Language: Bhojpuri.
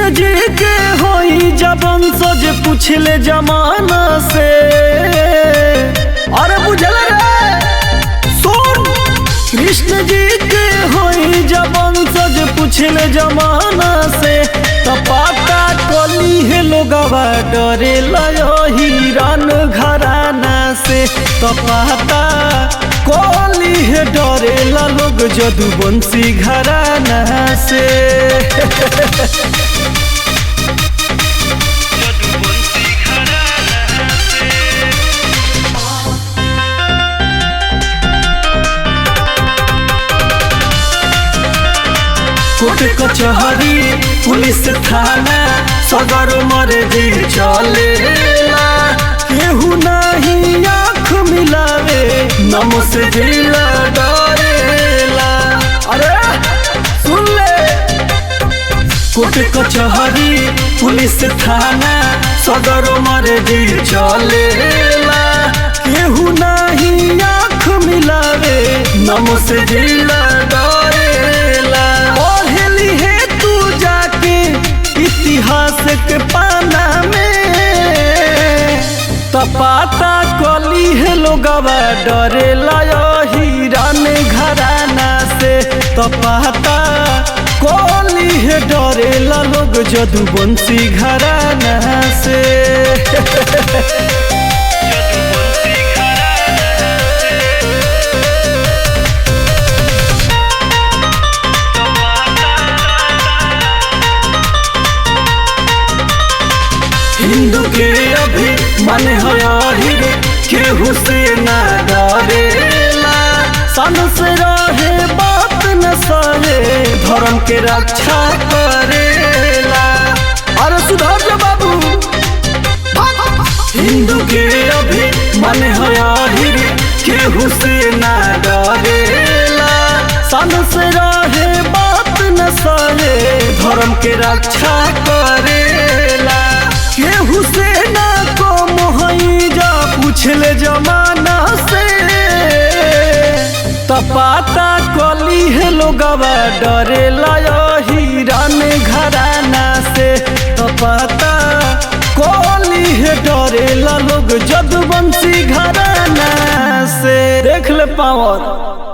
कृष्ण जी के होई जबन सज पूछले जमाना से। अरे बुझल रे सुन, कृष्ण जी के होई जबन सज पूछले जमाना से। तो पता कली है लोगवा डरे लयो हिरन घराना से। तो पता कली है डरे ला लोग जदुवंशी घराना से। कोर्ट कचहरी पुलिस थाना सदर मर्जी चलेला। केहू नहीं आँख मिलावे नम से जिला डरेला। अरे सुन ले, कोर्ट कचहरी पुलिस थाना सदर मर्जी चलेला। केहू नहीं आँख मिलावे नम से जिला डरेला। पढ़ली है तू जाके इतिहास के पाना में। तपाता कली है लोगवा डरे लायो हिरन घराना से। तपाता कली है डरे ला लोग जदुवंशी घराना से। हिंदू के अभी मन है केहू से न डरेला। सन से रहे बात न सहे धर्म के रक्षा करेला। अरे सुधार जा बाबू, हिंदू के अभी मन है केहू से न डरेला। सन से रहे बात न सहे धर्म के रक्षा करेला। केहू से ना कम होई जा पूछले जमाना से। तपाता कली है लोगवा डरे लायो हिरन घराना से। तपाता कली है डरे ला लोग जदुवंशी घराना से। देख ले पावर।